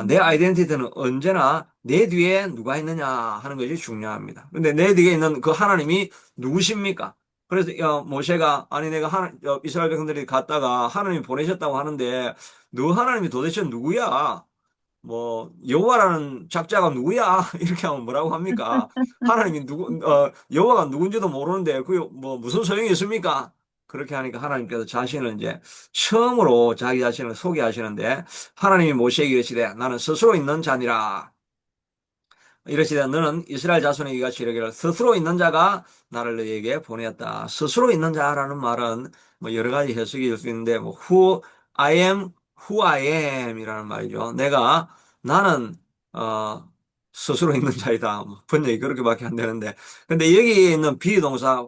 내 아이덴티티는 언제나 내 뒤에 누가 있느냐 하는 것이 중요합니다. 근데 내 뒤에 있는 그 하나님이 누구십니까? 그래서 모세가 아니 내가 이스라엘 백성들이 갔다가 하나님이 보내셨다고 하는데 너 하나님이 도대체 누구야? 뭐 여호와라는 작자가 누구야? 이렇게 하면 뭐라고 합니까? 하나님이 여호와가 누군지도 모르는데 그 뭐 무슨 소용이 있습니까? 그렇게 하니까 하나님께서 자신을 이제 처음으로 자기 자신을 소개하시는데 하나님이 모세에게 이르시되 나는 스스로 있는 자니라. 이르시되 너는 이스라엘 자손에게 같이 이르기를 스스로 있는 자가 나를 너희에게 보내었다. 스스로 있는 자라는 말은 뭐 여러 가지 해석이 될 수 있는데 뭐 who I am 이라는 말이죠. 나는 어 스스로 있는 자이다. 뭐 번역이 그렇게밖에 안 되는데. 근데 여기 있는 비동사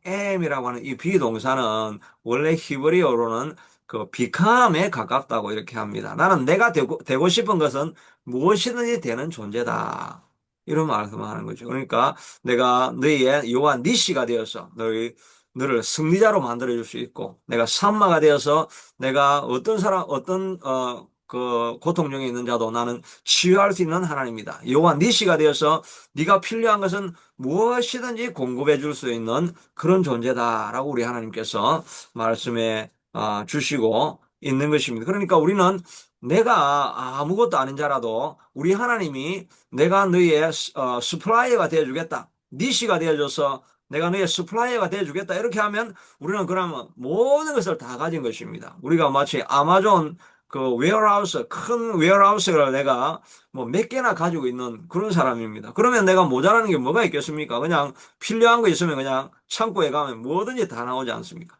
am이라고 하는 이 비동사는 원래 히브리어로는 그 become에 가깝다고 이렇게 합니다. 나는 내가 되고 싶은 것은 무엇이든지 되는 존재다. 이런 말씀을 하는 거죠. 그러니까 내가 너희의 여호와 니시가 되어서 너를 승리자로 만들어 줄 수 있고 내가 산마가 되어서 내가 그 고통 중에 있는 자도 나는 치유할 수 있는 하나님이다. 여호와 니시가 되어서 네가 필요한 것은 무엇이든지 공급해 줄 수 있는 그런 존재다라고 우리 하나님께서 말씀해 주시고 있는 것입니다. 그러니까 우리는 내가 아무것도 아닌 자라도 우리 하나님이 내가 너희의 스플라이어가 되어주겠다. 니시가 되어줘서 내가 너희의 스플라이어가 되어주겠다. 이렇게 하면 우리는 그러면 모든 것을 다 가진 것입니다. 우리가 마치 아마존 그 웨어하우스, 큰 웨어하우스를 내가 뭐 몇 개나 가지고 있는 그런 사람입니다. 그러면 내가 모자라는 게 뭐가 있겠습니까? 그냥 필요한 거 있으면 그냥 창고에 가면 뭐든지 다 나오지 않습니까?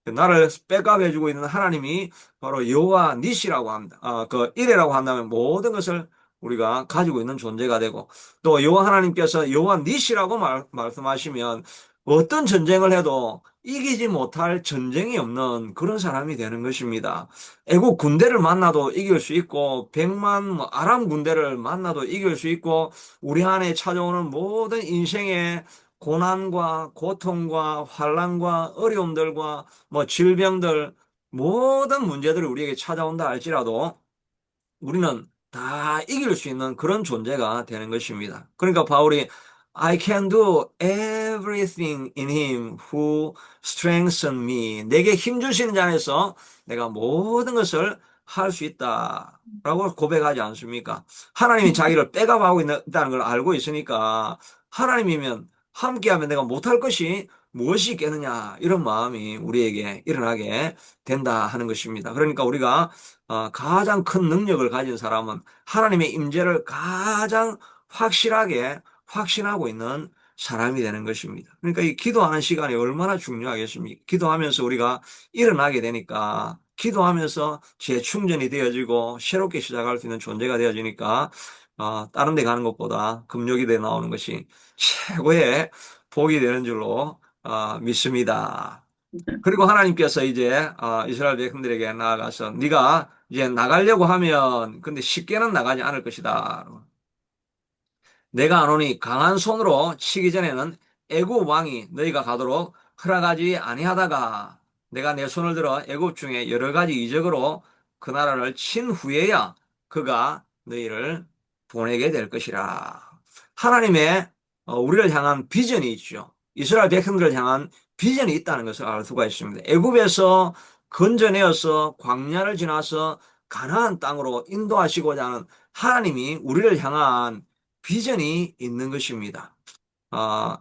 나를 백업해주고 있는 하나님이 바로 여호와 니시라고 합니다. 그 이레라고 한다면 모든 것을 우리가 가지고 있는 존재가 되고 또 여호와 하나님께서 여호와 니시라고 말씀하시면 어떤 전쟁을 해도 이기지 못할 전쟁이 없는 그런 사람이 되는 것입니다. 애국 군대를 만나도 이길 수 있고 백만 아람 군대를 만나도 이길 수 있고 우리 안에 찾아오는 모든 인생의 고난과 고통과 환란과 어려움들과 뭐 질병들 모든 문제들이 우리에게 찾아온다 할지라도 우리는 다 이길 수 있는 그런 존재가 되는 것입니다. 그러니까 바울이 I can do everything in him who strengthens me. 내게 힘 주시는 자 안에서 내가 모든 것을 할 수 있다라고 고백하지 않습니까? 하나님이 자기를 백업하고 있다는 걸 알고 있으니까 하나님이면 함께하면 내가 못할 것이 무엇이 있겠느냐 이런 마음이 우리에게 일어나게 된다 하는 것입니다. 그러니까 우리가 가장 큰 능력을 가진 사람은 하나님의 임재를 가장 확실하게 확신하고 있는 사람이 되는 것입니다. 그러니까 이 기도하는 시간이 얼마나 중요하겠습니까? 기도하면서 우리가 일어나게 되니까 기도하면서 재충전이 되어지고 새롭게 시작할 수 있는 존재가 되어지니까 다른 데 가는 것보다 금요기도에 나오는 것이 최고의 복이 되는 줄로 믿습니다. 그리고 하나님께서 이제 이스라엘 백성들에게 나아가서 네가 이제 나가려고 하면 근데 쉽게는 나가지 않을 것이다. 내가 안 오니 강한 손으로 치기 전에는 애굽 왕이 너희가 가도록 허락하지 아니하다가 내가 내 손을 들어 애굽 중에 여러 가지 이적으로 그 나라를 친 후에야 그가 너희를 보내게 될 것이라. 하나님의 우리를 향한 비전이 있죠. 이스라엘 백성들을 향한 비전이 있다는 것을 알 수가 있습니다. 애굽에서 건져내어서 광야를 지나서 가나안 땅으로 인도하시고자 하는 하나님이 우리를 향한 비전이 있는 것입니다.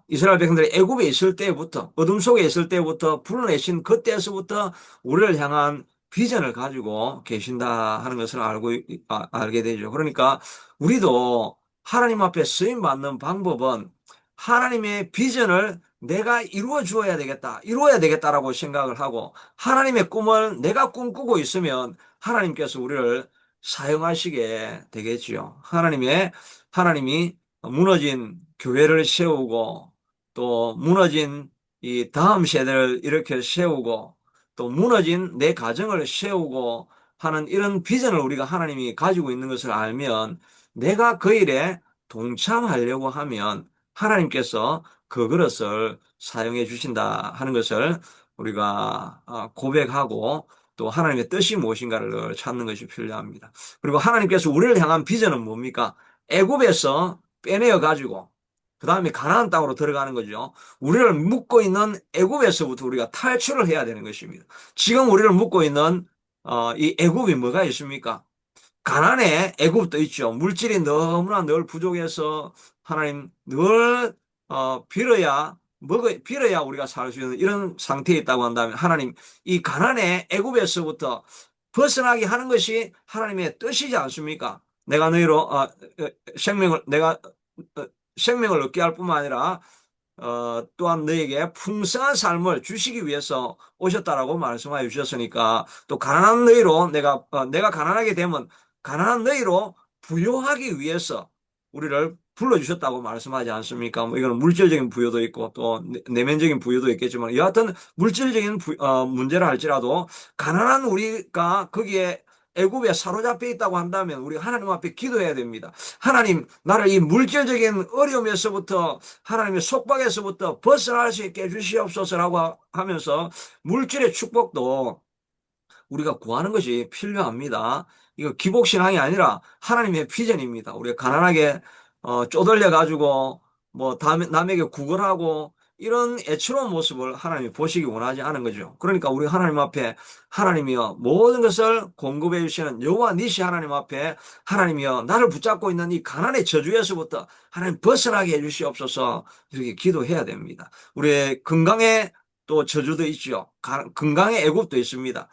이스라엘 백성들이 애굽에 있을 때부터, 어둠 속에 있을 때부터 불러내신 그때서부터 우리를 향한 비전을 가지고 계신다 하는 것을 알게 되죠. 그러니까 우리도 하나님 앞에 쓰임 받는 방법은 하나님의 비전을 내가 이루어 주어야 되겠다, 이루어야 되겠다라고 생각을 하고 하나님의 꿈을 내가 꿈꾸고 있으면 하나님께서 우리를 사용하시게 되겠지요. 하나님이 무너진 교회를 세우고 또 무너진 이 다음 세대를 이렇게 세우고 또 무너진 내 가정을 세우고 하는 이런 비전을 우리가 하나님이 가지고 있는 것을 알면 내가 그 일에 동참하려고 하면 하나님께서 그 그릇을 사용해 주신다 하는 것을 우리가 고백하고 또 하나님의 뜻이 무엇인가를 찾는 것이 필요합니다. 그리고 하나님께서 우리를 향한 비전은 뭡니까? 애굽에서 빼내어 가지고 그 다음에 가나안 땅으로 들어가는 거죠. 우리를 묶고 있는 애굽에서부터 우리가 탈출을 해야 되는 것입니다. 지금 우리를 묶고 있는 이 애굽이 뭐가 있습니까? 가난해 애굽도 있죠. 물질이 너무나 늘 부족해서 하나님 늘 빌어야 우리가 살 수 있는 이런 상태에 있다고 한다면 하나님 이 가난해 애굽에서부터 벗어나게 하는 것이 하나님의 뜻이지 않습니까? 내가 너희로 생명을 내가 생명을 얻게 할 뿐만 아니라 또한 너에게 풍성한 삶을 주시기 위해서 오셨다라고 말씀하여 주셨으니까 또 가난한 너희로 내가 가난하게 되면 가난한 너희로 부요하기 위해서 우리를 불러주셨다고 말씀하지 않습니까? 뭐 이거는 물질적인 부여도 있고 또 내면적인 부여도 있겠지만 여하튼 물질적인 문제라 할지라도 가난한 우리가 거기에 애굽에 사로잡혀 있다고 한다면 우리가 하나님 앞에 기도해야 됩니다. 하나님, 나를 이 물질적인 어려움에서부터 하나님의 속박에서부터 벗어날 수 있게 해주시옵소서라고 하면서 물질의 축복도 우리가 구하는 것이 필요합니다. 이거 기복신앙이 아니라 하나님의 비전입니다. 우리가 가난하게 쪼들려 가지고 뭐 남에게 구걸하고 이런 애처로운 모습을 하나님이 보시기 원하지 않은 거죠. 그러니까 우리 하나님 앞에 하나님이여 모든 것을 공급해 주시는 여호와 니시 하나님 앞에 하나님이여 나를 붙잡고 있는 이 가난의 저주에서부터 하나님 벗어나게 해 주시옵소서 이렇게 기도해야 됩니다. 우리의 건강에 또 저주도 있죠. 건강의 애굽도 있습니다.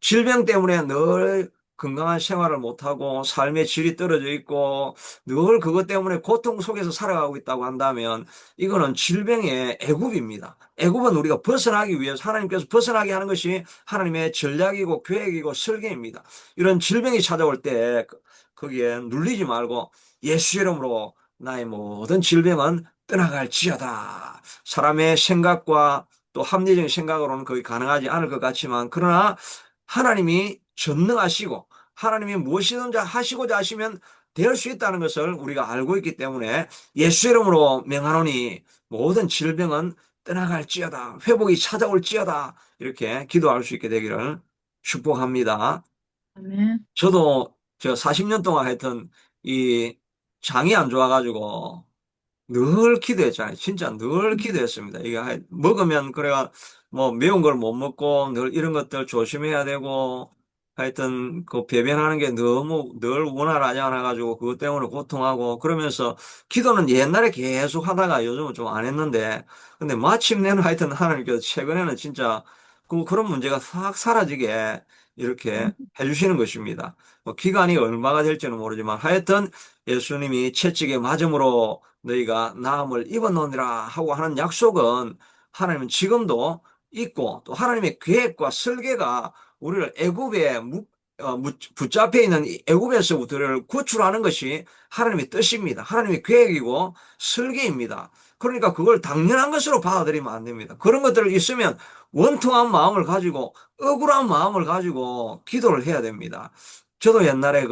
질병 때문에 늘 건강한 생활을 못하고 삶의 질이 떨어져 있고 늘 그것 때문에 고통 속에서 살아가고 있다고 한다면 이거는 질병의 애굽입니다. 애굽은 우리가 벗어나기 위해서 하나님께서 벗어나게 하는 것이 하나님의 전략이고 계획이고 설계입니다. 이런 질병이 찾아올 때 거기에 눌리지 말고 예수 이름으로 나의 모든 질병은 떠나갈지어다. 사람의 생각과 또 합리적인 생각으로는 거의 가능하지 않을 것 같지만 그러나 하나님이 전능하시고 하나님이 무엇이든지 하시고자 하시면 될 수 있다는 것을 우리가 알고 있기 때문에 예수 이름으로 명하노니 모든 질병은 떠나갈지어다. 회복이 찾아올지어다. 이렇게 기도할 수 있게 되기를 축복합니다. 아멘. 저도 제가 40년 동안 했던 이 장이 안 좋아가지고 늘 기도했잖아요. 진짜 늘 기도했습니다. 이게 먹으면 그래가 뭐 매운 걸 못 먹고 늘 이런 것들 조심해야 되고 하여튼 그 배변하는 게 너무 늘 원활하지 않아가지고 그것 때문에 고통하고 그러면서 기도는 옛날에 계속 하다가 요즘은 좀 안 했는데 근데 마침내는 하여튼 하나님께서 최근에는 진짜 그런 문제가 싹 사라지게 이렇게 해주시는 것입니다. 뭐 기간이 얼마가 될지는 모르지만 하여튼 예수님이 채찍에 맞음으로 너희가 나음을 입어놓으리라 하고 하는 약속은 하나님은 지금도 있고 또 하나님의 계획과 설계가 우리를 애굽에 붙잡혀 있는 이 애굽에서부터 우리를 구출하는 것이 하나님의 뜻입니다. 하나님의 계획이고 설계입니다. 그러니까 그걸 당연한 것으로 받아들이면 안 됩니다. 그런 것들을 있으면 원통한 마음을 가지고 억울한 마음을 가지고 기도를 해야 됩니다. 저도 옛날에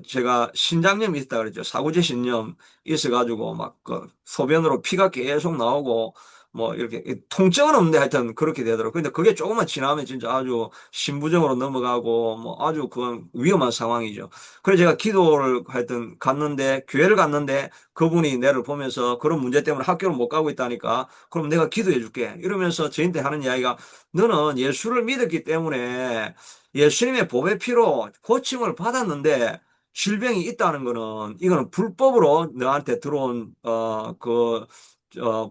제가 신장염이 있다 그랬죠. 사구제 신염 있어가지고 막 그 소변으로 피가 계속 나오고 뭐 이렇게 통증은 없는데 하여튼 그렇게 되더라고요. 근데 그게 조금만 지나면 진짜 아주 신부정으로 넘어가고 뭐 아주 그건 위험한 상황이죠. 그래서 제가 기도를 하여튼 교회를 갔는데 그분이 내를 보면서 그런 문제 때문에 학교를 못 가고 있다니까 그럼 내가 기도해 줄게. 이러면서 저한테 하는 이야기가 너는 예수를 믿었기 때문에 예수님의 보배 피로 고침을 받았는데 질병이 있다는 거는 이거는 불법으로 너한테 들어온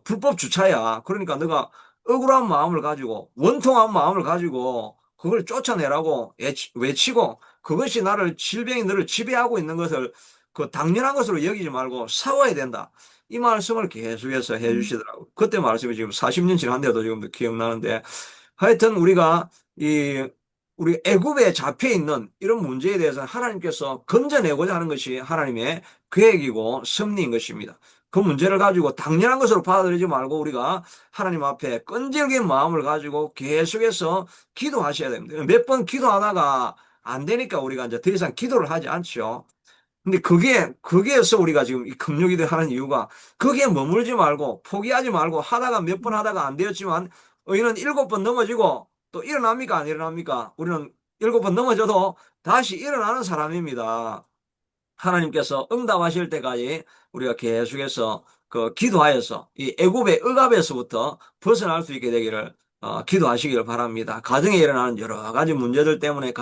불법 주차야. 그러니까 너가 억울한 마음을 가지고 원통한 마음을 가지고 그걸 쫓아내라고 외치고 그것이 나를 질병이 너를 지배하고 있는 것을 그 당연한 것으로 여기지 말고 사과해야 된다. 이 말씀을 계속해서 해주시더라고요. 그때 말씀이 지금 40년 지난데도 지금도 기억나는데 하여튼 우리 애굽에 잡혀 있는 이런 문제에 대해서 하나님께서 건져내고자 하는 것이 하나님의 계획이고 섭리인 것입니다. 그 문제를 가지고 당연한 것으로 받아들이지 말고 우리가 하나님 앞에 끈질긴 마음을 가지고 계속해서 기도하셔야 됩니다. 몇 번 기도하다가 안 되니까 우리가 이제 더 이상 기도를 하지 않죠. 근데 거기에서 우리가 지금 이 금요기도 하는 이유가 거기에 머물지 말고 포기하지 말고 하다가 몇 번 하다가 안 되었지만 의인은 7번 넘어지고 또 일어납니까? 안 일어납니까? 우리는 7번 넘어져도 다시 일어나는 사람입니다. 하나님께서 응답하실 때까지 우리가 계속해서 그 기도하여서 이 애굽의 억압에서부터 벗어날 수 있게 되기를 기도하시기를 바랍니다. 가정에 일어나는 여러 가지 문제들 때문에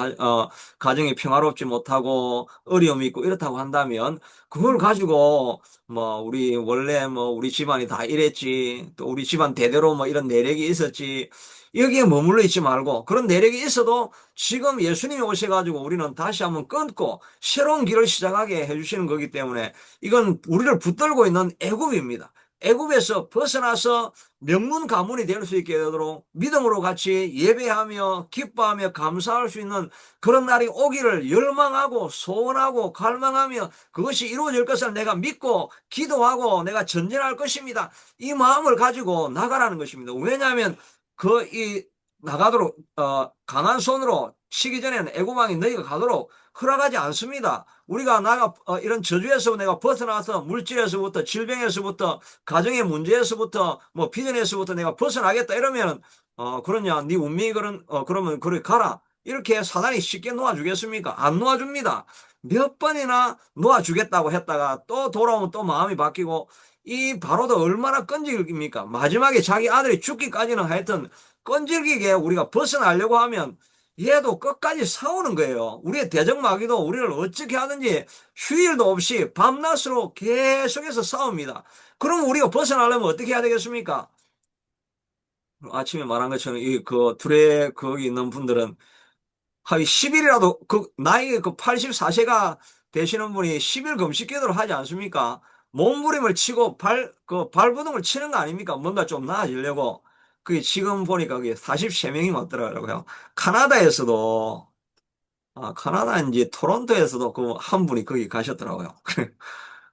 가정이 평화롭지 못하고 어려움이 있고 이렇다고 한다면 그걸 가지고 뭐 우리 원래 뭐 우리 집안이 다 이랬지 또 우리 집안 대대로 뭐 이런 내력이 있었지 여기에 머물러 있지 말고 그런 내력이 있어도 지금 예수님이 오셔가지고 우리는 다시 한번 끊고 새로운 길을 시작하게 해주시는 거기 때문에 이건 우리를 붙들고 있는 애굽입니다. 애굽에서 벗어나서 명문 가문이 될 수 있게 되도록 믿음으로 같이 예배하며 기뻐하며 감사할 수 있는 그런 날이 오기를 열망하고 소원하고 갈망하며 그것이 이루어질 것을 내가 믿고 기도하고 내가 전진할 것입니다. 이 마음을 가지고 나가라는 것입니다. 왜냐하면 이 나가도록 강한 손으로 치기 전에는 애굽왕이 너희가 가도록 허락하지 않습니다. 우리가 이런 저주에서 내가 벗어나서 물질에서부터 질병에서부터 가정의 문제에서부터 뭐 비전에서부터 내가 벗어나겠다 이러면 그러냐 네 운명이 그러면 그래 가라 이렇게 사단이 쉽게 놓아주겠습니까? 안 놓아줍니다. 몇 번이나 놓아주겠다고 했다가 또 돌아오면 또 마음이 바뀌고 이 바로도 얼마나 끈질깁니까? 마지막에 자기 아들이 죽기까지는 하여튼 끈질기게 우리가 벗어나려고 하면 얘도 끝까지 싸우는 거예요. 우리의 대적마귀도 우리를 어떻게 하든지 휴일도 없이 밤낮으로 계속해서 싸웁니다. 그럼 우리가 벗어나려면 어떻게 해야 되겠습니까? 아침에 말한 것처럼 둘에 거기 있는 분들은 한 10일이라도 나이 84세가 되시는 분이 10일 금식 기도를 하지 않습니까? 몸부림을 치고 발버둥을 치는 거 아닙니까? 뭔가 좀 나아지려고. 그게 지금 보니까 그게 43명이 맞더라고요. 카나다에서도 카나다인지 토론토에서도 그 한 분이 거기 가셨더라고요.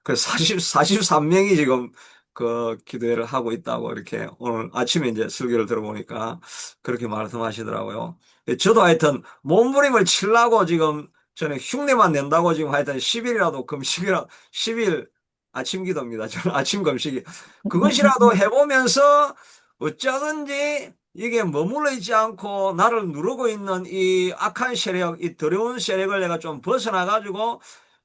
그 43명이 지금 그 기도회를 하고 있다고 이렇게 오늘 아침에 이제 설교를 들어보니까 그렇게 말씀하시더라고요. 저도 하여튼 몸부림을 치려고 지금 저는 흉내만 낸다고 지금 하여튼 10일이라도 금식이라 10일 아침 기도입니다. 저는 아침 금식이 그것이라도 해보면서 어쩌든지 이게 머물러 있지 않고 나를 누르고 있는 이 악한 세력, 이 더러운 세력을 내가 좀 벗어나가지고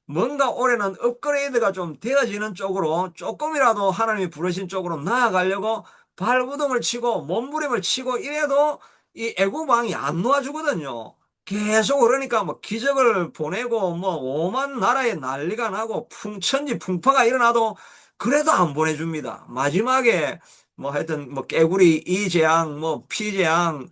뭔가 올해는 업그레이드가 좀 되어지는 쪽으로 조금이라도 하나님이 부르신 쪽으로 나아가려고 발버둥을 치고 몸부림을 치고 이래도 이 애국 왕이 안 놓아주거든요. 계속 그러니까 뭐 기적을 보내고 뭐 오만 나라에 난리가 나고 풍천지 풍파가 일어나도 그래도 안 보내줍니다. 마지막에 뭐 하여튼 뭐 깨구리 이재앙 뭐 피재앙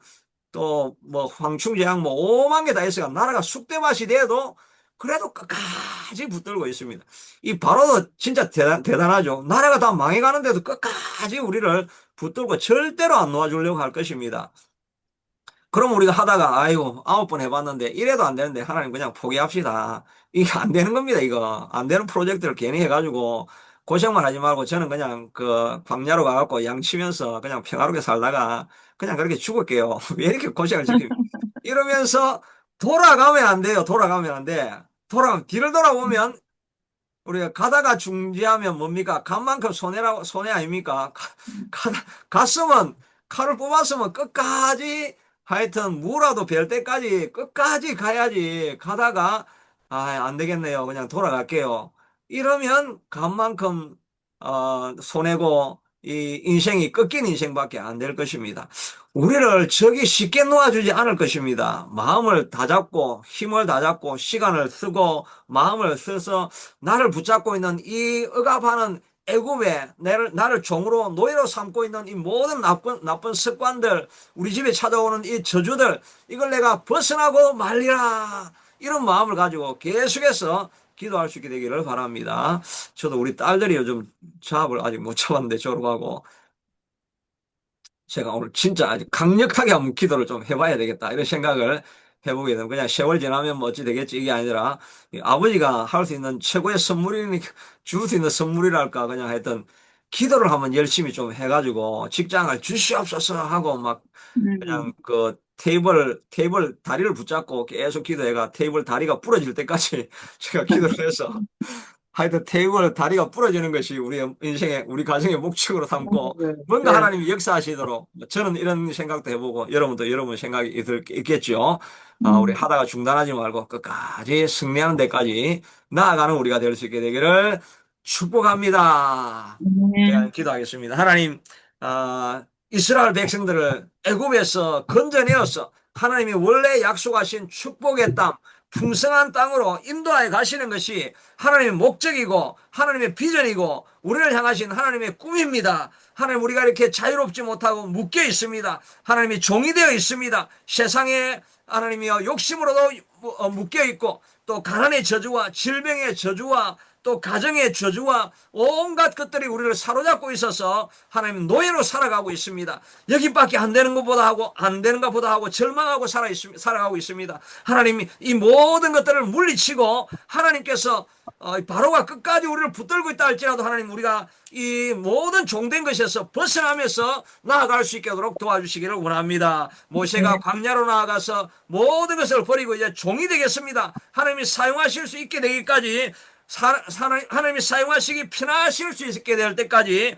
또 뭐 황충재앙 뭐 오만 개 다 있어요. 나라가 쑥대밭이 돼도 그래도 끝까지 붙들고 있습니다. 이 바로도 진짜 대단하죠. 나라가 다 망해가는데도 끝까지 우리를 붙들고 절대로 안 놓아주려고 할 것입니다. 그럼 우리가 하다가 아이고 9번 해봤는데 이래도 안 되는데 하나님 그냥 포기합시다. 이게 안 되는 겁니다. 이거 안 되는 프로젝트를 괜히 해가지고 고생만 하지 말고 저는 그냥 그 광야로 가갖고 양치면서 그냥 평화롭게 살다가 그냥 그렇게 죽을게요. 왜 이렇게 고생을 시킵니까? 이러면서 돌아가면 안 돼요. 돌아가면 안 돼. 뒤를 돌아보면 우리가 가다가 중지하면 뭡니까? 간 만큼 손해 아닙니까? 가, 갔으면, 칼을 뽑았으면 끝까지, 하여튼, 무라도 벨 때까지 끝까지 가야지. 가다가, 안 되겠네요. 그냥 돌아갈게요. 이러면 간 만큼, 손해고, 이 인생이 꺾인 인생밖에 안 될 것입니다. 우리를 적이 쉽게 놓아주지 않을 것입니다. 마음을 다잡고 힘을 다잡고 시간을 쓰고 마음을 써서 나를 붙잡고 있는 이 억압하는 애굽에 나를 종으로 노예로 삼고 있는 이 모든 나쁜 습관들, 우리 집에 찾아오는 이 저주들, 이걸 내가 벗어나고 말리라. 이런 마음을 가지고 계속해서 기도할 수 있게 되기를 바랍니다. 저도 우리 딸들이 요즘 자업을 아직 못 잡았는데 졸업하고 제가 오늘 진짜 아주 강력하게 한번 기도를 좀 해봐야 되겠다 이런 생각을 해보게 되면 그냥 세월 지나면 뭐 어찌 되겠지 이게 아니라 이 아버지가 할 수 있는 최고의 선물이니 줄 수 있는 선물이랄까 그냥 하여튼 기도를 한번 열심히 좀 해가지고 직장을 주시옵소서 하고 막 그냥 음, 그 테이블 다리를 붙잡고 계속 기도해가 테이블 다리가 부러질 때까지 제가 기도를 해서 하여튼 테이블 다리가 부러지는 것이 우리 인생의 우리 가정의 목적으로 삼고 네, 뭔가 네. 하나님이 역사하시도록 저는 이런 생각도 해보고 여러분도 여러분 생각이 있겠죠. 우리 음, 하다가 중단하지 말고 끝까지 승리하는 데까지 나아가는 우리가 될 수 있게 되기를 축복합니다. 네, 제가 기도하겠습니다. 하나님, 이스라엘 백성들을 애굽에서 건져내어서 하나님이 원래 약속하신 축복의 땅, 풍성한 땅으로 인도하여 가시는 것이 하나님의 목적이고 하나님의 비전이고 우리를 향하신 하나님의 꿈입니다. 하나님 우리가 이렇게 자유롭지 못하고 묶여 있습니다. 하나님이 종이 되어 있습니다. 세상에 하나님이여 욕심으로도 묶여 있고 또 가난의 저주와 질병의 저주와 또 가정의 저주와 온갖 것들이 우리를 사로잡고 있어서 하나님 노예로 살아가고 있습니다. 여기밖에 안 되는 것보다 하고 안 되는 것보다 하고 절망하고 살아가고 있습니다. 하나님이 이 모든 것들을 물리치고 하나님께서 바로가 끝까지 우리를 붙들고 있다 할지라도 하나님 우리가 이 모든 종된 것에서 벗어나면서 나아갈 수 있도록 도와주시기를 원합니다. 네, 모세가 광야로 나아가서 모든 것을 버리고 이제 종이 되겠습니다. 하나님이 사용하실 수 있게 되기까지 하나님이 사용하시기 편하실 수 있게 될 때까지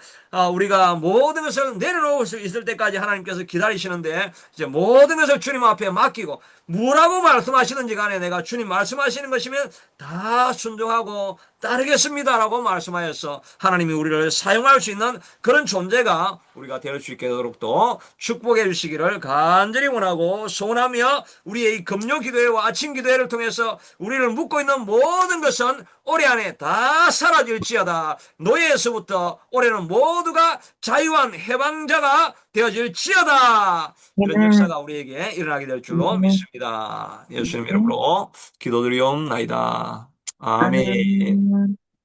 우리가 모든 것을 내려놓을 수 있을 때까지 하나님께서 기다리시는데 이제 모든 것을 주님 앞에 맡기고 뭐라고 말씀하시든지 간에 내가 주님 말씀하시는 것이면 다 순종하고 따르겠습니다라고 말씀하여서 하나님이 우리를 사용할 수 있는 그런 존재가 우리가 될 수 있게 되도록 또 축복해 주시기를 간절히 원하고 소원하며 우리의 이 금요 기도회와 아침 기도회를 통해서 우리를 묶고 있는 모든 것은 올해 안에 다 사라질지어다. 노예에서부터 올해는 모두가 자유한 해방자가 되어질지어다. 이런 네, 역사가 우리에게 일어나게 될 줄로 네, 믿습니다. 예수님 네. 이름으로 기도드리옵나이다. 아멘. 아멘.